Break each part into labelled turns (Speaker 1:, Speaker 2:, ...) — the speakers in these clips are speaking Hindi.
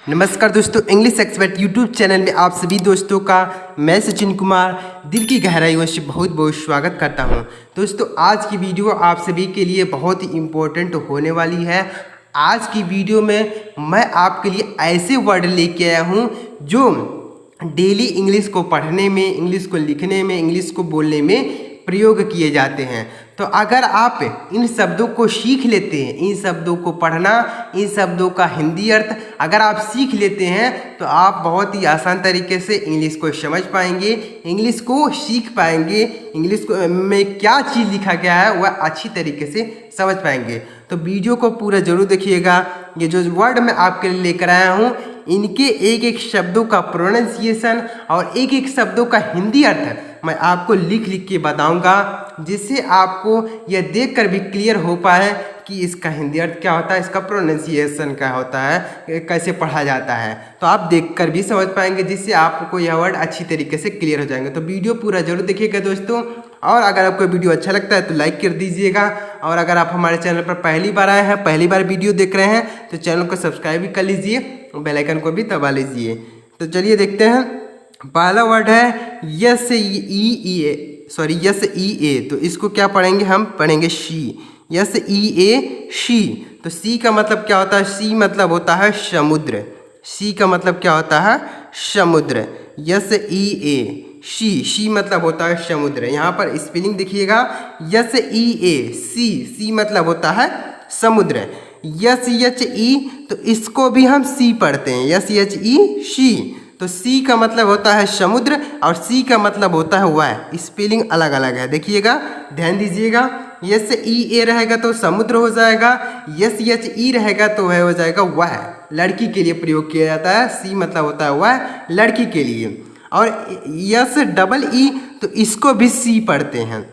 Speaker 1: नमस्कार दोस्तों, इंग्लिश एक्सपर्ट यूट्यूब चैनल में आप सभी दोस्तों का मैं सचिन कुमार दिल की गहराइयों से बहुत बहुत स्वागत करता हूं। दोस्तों, आज की वीडियो आप सभी के लिए बहुत ही इम्पोर्टेंट होने वाली है। आज की वीडियो में मैं आपके लिए ऐसे वर्ड लेके आया हूं जो डेली इंग्लिश को पढ़ने में, इंग्लिश को लिखने में, इंग्लिश को बोलने में प्रयोग किए जाते हैं। तो अगर आप इन शब्दों को सीख लेते हैं, इन शब्दों को पढ़ना, इन शब्दों का हिंदी अर्थ अगर आप सीख लेते हैं तो आप बहुत ही आसान तरीके से इंग्लिश को समझ पाएंगे, इंग्लिश को सीख पाएंगे, इंग्लिश को में क्या चीज़ लिखा गया है वह अच्छी तरीके से समझ पाएंगे। तो वीडियो को पूरा जरूर देखिएगा। ये जो वर्ड मैं आपके लिए लेकर आया हूँ, इनके एक एक शब्दों का प्रोनाउंसिएशन और एक एक शब्दों का हिंदी अर्थ मैं आपको लिख लिख के बताऊंगा, जिससे आपको यह देखकर भी क्लियर हो पाए कि इसका हिंदी अर्थ क्या होता है, इसका प्रोनाउंसिएशन क्या होता है, कैसे पढ़ा जाता है। तो आप देखकर भी समझ पाएंगे, जिससे आपको यह वर्ड अच्छी तरीके से क्लियर हो जाएंगे। तो वीडियो पूरा जरूर देखिएगा दोस्तों। और अगर आपको वीडियो अच्छा लगता है तो लाइक कर दीजिएगा। और अगर आप हमारे चैनल पर पहली बार आए हैं, पहली बार वीडियो देख रहे हैं, तो चैनल को सब्सक्राइब भी कर लीजिए, बेल आइकन को भी दबा लीजिए। तो चलिए देखते हैं। पहला वर्ड है यस ई ए। तो इसको क्या पढ़ेंगे? हम पढ़ेंगे she. Yes E A she. तो सी का मतलब क्या होता है? सी मतलब होता है समुद्र। सी का मतलब क्या होता है? समुद्र। Yes E A she. She मतलब होता है समुद्र। यहाँ पर स्पेलिंग देखिएगा, यस ई ए सी। सी मतलब होता है समुद्र। यस एच ई, तो इसको भी हम सी पढ़ते हैं, यस एच ई शी। तो सी का मतलब होता है समुद्र और सी का मतलब होता है वह। स्पेलिंग अलग अलग है, देखिएगा, ध्यान दीजिएगा। यस ई ए रहेगा तो समुद्र हो जाएगा, यस एच ई रहेगा तो वह हो जाएगा वह। लड़की के लिए प्रयोग किया जाता है। सी मतलब होता है वह, लड़की के लिए। और यस डबल ई, तो इसको भी सी पढ़ते हैं।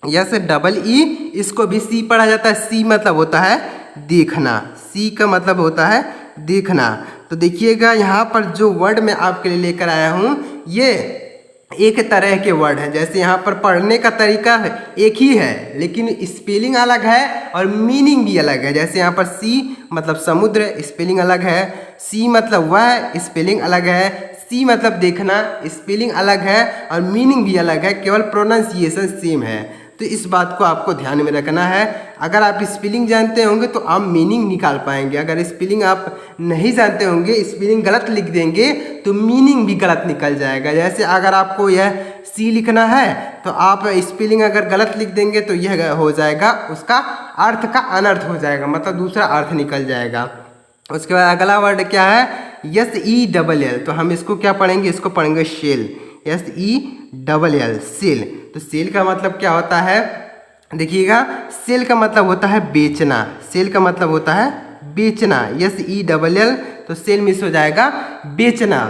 Speaker 1: यस डबल ई, इसको भी सी पढ़ा जाता है। सी मतलब होता है देखना। सी का मतलब होता है देखना। तो देखिएगा, यहाँ पर जो वर्ड मैं आपके लिए लेकर आया हूँ, ये एक तरह के वर्ड है। जैसे यहाँ पर पढ़ने का तरीका एक ही है, लेकिन स्पेलिंग अलग है और मीनिंग भी अलग है। जैसे यहाँ पर सी मतलब समुद्र, स्पेलिंग अलग है। सी मतलब वह, स्पेलिंग अलग है। सी मतलब देखना, स्पेलिंग अलग है और मीनिंग भी अलग है, केवल प्रोनाउंसिएशन सेम है। तो इस बात को आपको ध्यान में रखना है। अगर आप स्पेलिंग जानते होंगे तो आप मीनिंग निकाल पाएंगे। अगर स्पेलिंग आप नहीं जानते होंगे, स्पेलिंग गलत लिख देंगे तो मीनिंग भी गलत निकल जाएगा। जैसे अगर आपको यह सी लिखना है तो आप स्पेलिंग अगर गलत लिख देंगे तो यह हो जाएगा, उसका अर्थ का अनर्थ हो जाएगा, मतलब दूसरा अर्थ निकल जाएगा। उसके बाद अगला वर्ड क्या है? Yes E double L. तो हम इसको क्या पढ़ेंगे? इसको पढ़ेंगे cell. Yes E double L, cell. तो सेल का मतलब क्या होता है? देखिएगा, सेल का मतलब होता है बेचना। सेल का मतलब होता है बेचना। यस ई डबल एल, तो सेल मिस हो जाएगा बेचना।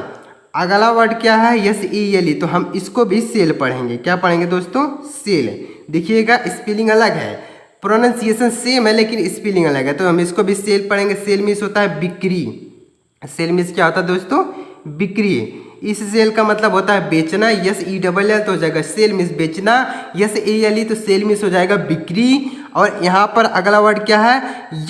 Speaker 1: अगला वर्ड क्या है? Yes E L E. तो हम इसको भी सेल पढ़ेंगे। क्या पढ़ेंगे दोस्तों? सेल। देखिएगा, स्पेलिंग अलग है, प्रोनाउंसिएशन सेम है, लेकिन स्पेलिंग अलग है। तो हम इसको भी सेल पढ़ेंगे। सेल मिस होता है बिक्री। सेल मिस क्या होता है दोस्तों? बिक्री। इस सेल का मतलब होता है बेचना। यस ई डबल एल तो हो जाएगा सेल मिस बेचना। यस ए एल ई, तो सेल मिस हो जाएगा बिक्री। और यहाँ पर अगला वर्ड क्या है?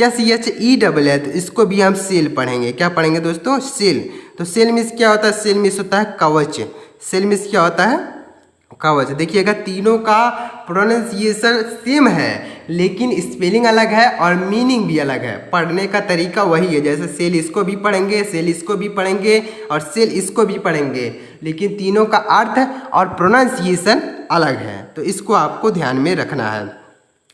Speaker 1: Yes H E double L. तो इसको भी हम सेल पढ़ेंगे। क्या पढ़ेंगे दोस्तों? सेल। तो सेल मिस क्या होता है? सेल मिस होता है कवच। सेल मिस क्या होता है? कवच। देखिएगा, तीनों का प्रोनाउंसिएशन सेम है, लेकिन स्पेलिंग अलग है और मीनिंग भी अलग है। पढ़ने का तरीका वही है। जैसे सेल इसको भी पढ़ेंगे, सेल इसको भी पढ़ेंगे और सेल इसको भी पढ़ेंगे, लेकिन तीनों का अर्थ और प्रोनाउंसिएशन अलग है। तो इसको आपको ध्यान में रखना है।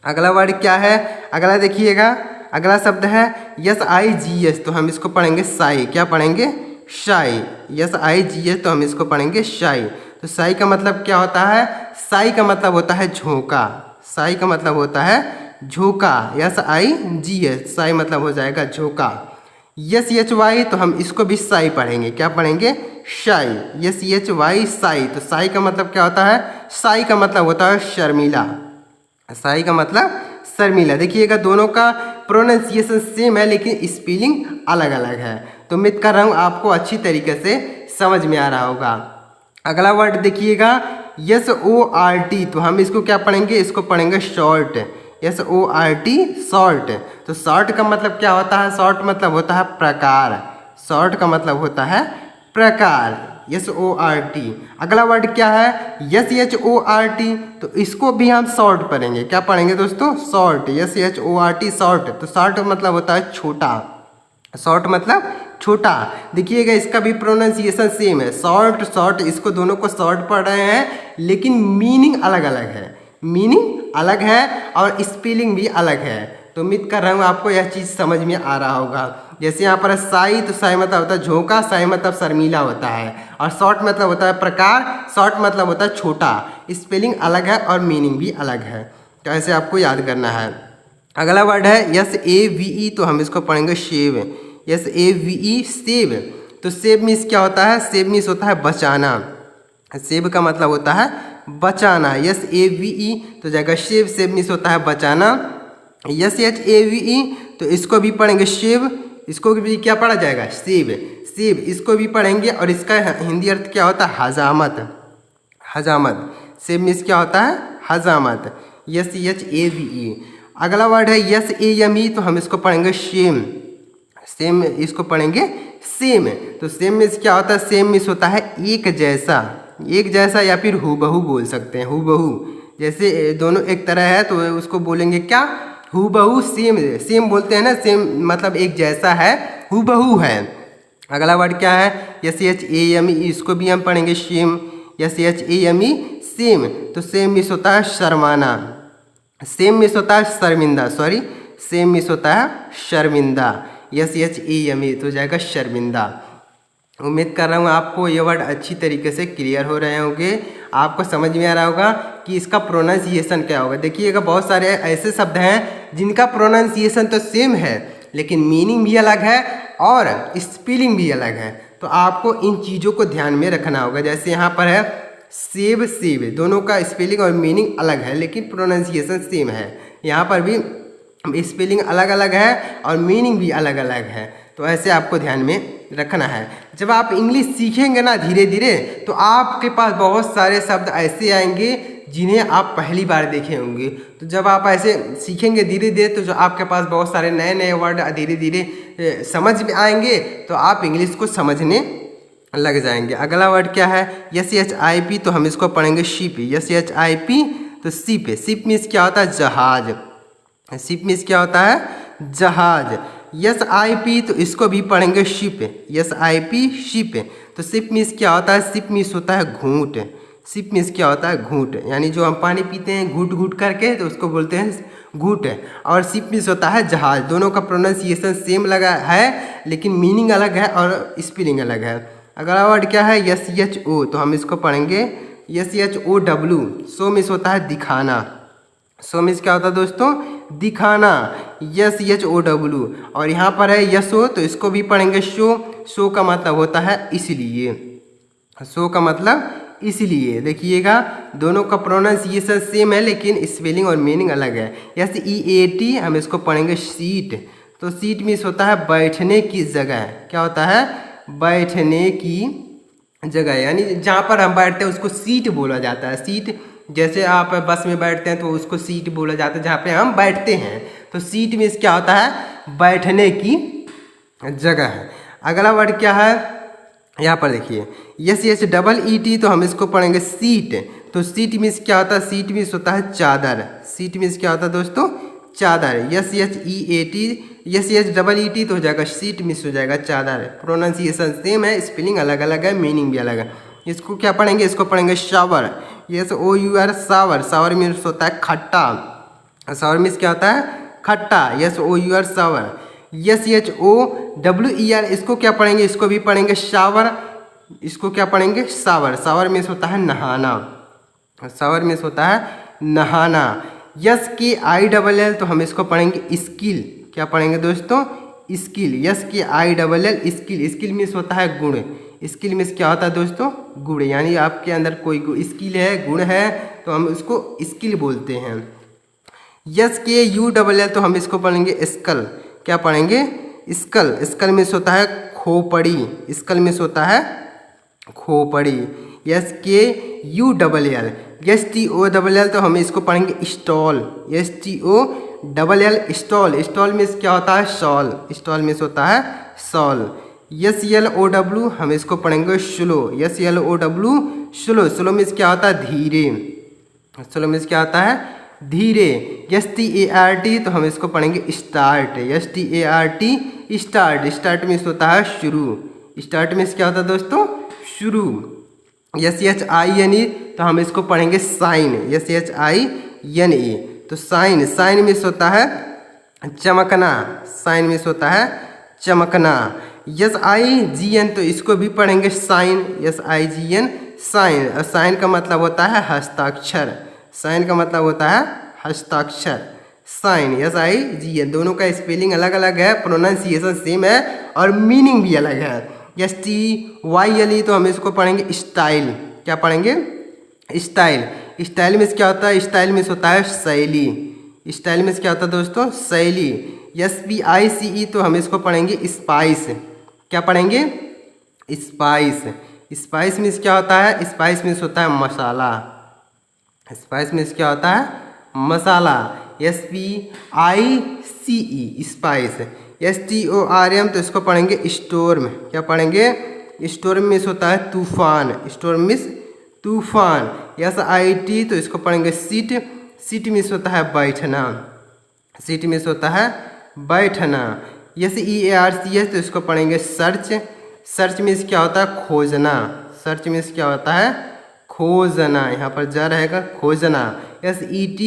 Speaker 1: अगला वर्ड क्या है? अगला देखिएगा, अगला शब्द है यस आई जी एस। तो हम इसको पढ़ेंगे साई। क्या पढ़ेंगे? Shy. Yes I G S, तो हम इसको पढ़ेंगे शाई। तो साई का मतलब क्या होता है? साई का मतलब होता है झोंका। साई का मतलब होता है झोंका। Yes I G S, Sai मतलब हो जाएगा झोंका। यस एच वाई, तो हम इसको भी साई पढ़ेंगे। क्या पढ़ेंगे? Shy. Yes H Y shy. तो साई का मतलब क्या होता है? साई का मतलब होता है शर्मिला। साई का मतलब शर्मिला। देखिएगा, दोनों का प्रोनाउंसिएशन सेम है, लेकिन स्पेलिंग अलग अलग है। तो उम्मीद कर रहा हूँ आपको अच्छी तरीके से समझ में आ रहा होगा। अगला वर्ड देखिएगा, यस ओ आर टी। तो हम इसको क्या पढ़ेंगे? इसको पढ़ेंगे short. Yes O R T, short. तो शॉर्ट का मतलब क्या होता है? शॉर्ट मतलब होता है प्रकार। सॉर्ट का मतलब होता है प्रकार, SORT। अगला वर्ड क्या है, SHORT, तो इसको भी हम शॉर्ट पढ़ेंगे। क्या पढ़ेंगे दोस्तों, शॉर्ट, SHORT शॉर्ट। तो शॉर्ट मतलब होता है छोटा, शॉर्ट मतलब छोटा। देखिएगा इसका भी प्रोनाउंसिएशन सेम है, शॉर्ट शॉर्ट, इसको दोनों को शॉर्ट पढ़ रहे हैं, लेकिन मीनिंग अलग अलग है, मीनिंग अलग है और स्पेलिंग भी अलग है। तो उम्मीद कर रहा हूँ आपको यह चीज़ समझ में आ रहा होगा। जैसे यहाँ पर साई, तो साई मतलब होता है झोंका, साई मतलब शर्मीला होता है, और शॉर्ट मतलब होता है प्रकार, शॉर्ट मतलब होता है छोटा। स्पेलिंग अलग है और मीनिंग भी अलग है, तो ऐसे आपको याद करना है। अगला वर्ड है SAVE, तो हम इसको पढ़ेंगे शेव, SAVE सेव। तो सेव मीन्स क्या होता है, सेव मीन्स होता है बचाना, सेव का मतलब होता है बचाना, SAVE तो जाएगा शेव, सेव मीन्स होता है बचाना। SHAVE तो इसको भी पढ़ेंगे शेव, इसको भी क्या पढ़ा जाएगा, सेव, सेव, इसको भी पढ़ेंगे। और इसका हिंदी अर्थ क्या होता है, हजामत, हजामत, सेव मीन्स क्या होता है, हजामत, SHAVE। अगला वर्ड है SAME, तो हम इसको पढ़ेंगे शेम, सेम, इसको पढ़ेंगे सेम। तो सेम मीन्स क्या होता है, सेम मीन्स होता है एक जैसा, एक जैसा, या फिर हूबहू बोल सकते हैं, हूबहू। जैसे दोनों एक तरह है तो उसको बोलेंगे क्या, हूबहू, सेम, सेम बोलते हैं ना, सेम मतलब एक जैसा है, हूबहू है। अगला वर्ड क्या है, SHAME, इसको भी हम पढ़ेंगे शेम, SHAME सेम। तो सेम मीन्स होता है शर्माना, सेम मिस होता है शर्मिंदा, सॉरी, सेम मिस होता है शर्मिंदा, SHAME तो जाएगा शर्मिंदा। उम्मीद कर रहा हूँ आपको ये वर्ड अच्छी तरीके से क्लियर हो रहे होंगे, आपको समझ में आ रहा होगा कि इसका प्रोनाउंसिएशन क्या होगा। देखिएगा बहुत सारे ऐसे शब्द हैं जिनका प्रोनाउंसिएशन तो सेम है, लेकिन मीनिंग भी अलग है और स्पेलिंग भी अलग है। तो आपको इन चीज़ों को ध्यान में रखना होगा। जैसे यहाँ पर है सेब, सेब, दोनों का स्पेलिंग और मीनिंग अलग है, लेकिन प्रोनाउंसिएशन सेम है। यहाँ पर भी स्पेलिंग अलग अलग है और मीनिंग भी अलग अलग है, तो ऐसे आपको ध्यान में रखना है। जब आप इंग्लिश सीखेंगे ना धीरे धीरे, तो आपके पास बहुत सारे शब्द ऐसे आएंगे जिन्हें आप पहली बार देखे होंगे। तो जब आप ऐसे सीखेंगे धीरे धीरे, तो जो आपके पास बहुत सारे नए नए वर्ड धीरे धीरे समझ में आएंगे, तो आप इंग्लिश को समझने लग जाएंगे। अगला वर्ड क्या है, SHIP, तो हम इसको पढ़ेंगे शिप, SHIP तो शिप, शिप मीन्स क्या होता है, जहाज, शिप मीन्स क्या होता है, जहाज। SIP तो इसको भी पढ़ेंगे शिप, SIP शिप। तो शिप मीन्स क्या होता है, शिप मीन्स होता है घूंट, शिप मीन्स क्या होता है, घूंट, यानी जो हम पानी पीते हैं घूट घूट करके, तो उसको बोलते हैं घूट। और शिप मीन्स होता है जहाज। दोनों का प्रोनाउंसिएशन सेम लगा है, लेकिन मीनिंग अलग है और स्पेलिंग अलग है। अगला वर्ड क्या है, SHO, तो हम इसको पढ़ेंगे SHOW, शो मीन्स होता है दिखाना, शो मीन्स क्या होता है दोस्तों, दिखाना, SHOW। और यहाँ पर है यशो, तो इसको भी पढ़ेंगे शो, शो का मतलब होता है इसलिए, शो का मतलब इसलिए। देखिएगा दोनों का प्रोनाउंसिएशन सेम है, लेकिन स्पेलिंग और मीनिंग अलग है। SEAT हम इसको पढ़ेंगे सीट, तो सीट मीन्स होता है बैठने की जगह, क्या होता है, बैठने की जगह, यानी जहाँ पर हम बैठते हैं उसको सीट बोला जाता है। सीट, जैसे आप बस में बैठते हैं तो उसको सीट बोला जाता है, जहाँ पे हम बैठते हैं। तो सीट मीन्स क्या होता है, बैठने की जगह है। अगला वर्ड क्या है, यहाँ पर देखिए SHEET, तो हम इसको पढ़ेंगे सीट। तो सीट मीन्स क्या होता है, सीट मीन्स होता है चादर, सीट मीन्स क्या होता है दोस्तों, चादर। SHEET तो हो जाएगा सीट मीन्स हो जाएगा चादर। प्रोनाउंसिएशन सेम है, स्पेलिंग अलग अलग है, मीनिंग भी अलग है। इसको क्या पढ़ेंगे, इसको पढ़ेंगे shower, SOUR shower, shower means होता है खट्टा, शावर मीन्स क्या होता है, खट्टा, SOUR शावर। SHOWER, इसको क्या पढ़ेंगे, इसको भी पढ़ेंगे शावर, इसको क्या पढ़ेंगे, शावर, शावर मीन्स होता है नहाना, शावर मीन्स होता है नहाना। SKILL, तो हम इसको पढ़ेंगे स्किल, क्या पढ़ेंगे दोस्तों, skill, SKILL skill, skill means होता है गुण, स्किल मीन्स क्या होता है दोस्तों, गुण, यानी आपके अंदर कोई स्किल है, गुण है, तो हम उसको स्किल बोलते हैं। SKULL, तो हम इसको पढ़ेंगे स्कल, क्या पढ़ेंगे, स्कल, स्कल मीन्स होता है खोपड़ी, स्कल मीन्स होता है खोपड़ी। SKULL, STOLL, तो हम इसको पढ़ेंगे stall, STOLL stall, stall means क्या होता है, शॉल, स्टॉल मीन्स होता है शॉल। SLOW हम इसको पढ़ेंगे slow, SLOW slow. Slow means क्या होता है धीरे, स्लो मीन्स क्या होता है धीरे। START तो हम इसको पढ़ेंगे start, START start. Start means होता है शुरू, स्टार्ट मीन्स क्या होता है दोस्तों शुरू। SHINE तो हम इसको पढ़ेंगे साइन, SHINE तो साइन। साइन मीन्स होता है चमकना, साइन मीन्स होता है चमकना। SIGN तो इसको भी पढ़ेंगे साइन, SIGN साइन। और साइन का मतलब होता है हस्ताक्षर, साइन का मतलब होता है हस्ताक्षर, साइन SIGN। दोनों का स्पेलिंग अलग अलग है, प्रोनाउंसिएशन सेम है और मीनिंग भी अलग है। STYLE तो हम इसको पढ़ेंगे स्टाइल, क्या पढ़ेंगे स्टाइल। स्टाइल मीन्स क्या होता है, स्टाइल मीन्स होता है शैली, स्टाइल मीन्स क्या होता है दोस्तों शैली। SPICE तो हम इसको पढ़ेंगे स्पाइस, क्या पढ़ेंगे स्पाइस। स्पाइस मीन्स क्या होता है, स्पाइस मीन्स होता है मसाला, स्पाइस मीन्स क्या होता है मसाला। SPICE spice. STORM तो इसको पढ़ेंगे स्टोर्म, क्या पढ़ेंगे स्टोर्म मीन्स होता है तूफान, स्टोर्म मीन्स तूफान। SIT तो इसको पढ़ेंगे सीट, सीट मीन्स होता है बैठना, सीट मीन्स होता है बैठना। SEARCH तो इसको पढ़ेंगे सर्च, सर्च मीन्स क्या होता है खोजना, सर्च मीन्स क्या होता है खोजना, यहाँ पर जा रहेगा खोजना। SET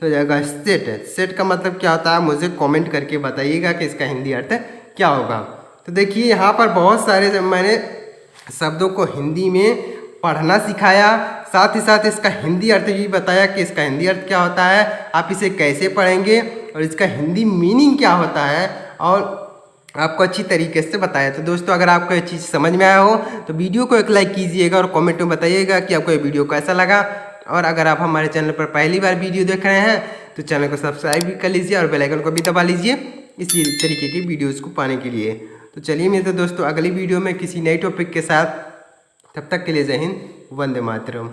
Speaker 1: तो जाएगा सेट, सेट का मतलब क्या होता है मुझे कमेंट करके बताइएगा कि इसका हिंदी अर्थ क्या होगा। तो देखिए यहाँ पर बहुत सारे मैंने शब्दों को हिंदी में पढ़ना सिखाया, साथ ही साथ इसका हिंदी अर्थ भी बताया कि इसका हिंदी अर्थ क्या होता है, आप इसे कैसे पढ़ेंगे और इसका हिंदी मीनिंग क्या होता है, और आपको अच्छी तरीके से बताया। तो दोस्तों अगर आपको ये चीज़ समझ में आया हो तो वीडियो को एक लाइक कीजिएगा और कमेंट में बताइएगा कि आपको ये वीडियो कैसा लगा। और अगर आप हमारे चैनल पर पहली बार वीडियो देख रहे हैं तो चैनल को सब्सक्राइब भी कर लीजिए और बेल आइकन को भी दबा लीजिए इसी तरीके की वीडियोज़ को पाने के लिए। तो चलिए मिलते दोस्तों अगली वीडियो में किसी नई टॉपिक के साथ, तब तक के लिए जय हिंद, वंदे मातरम।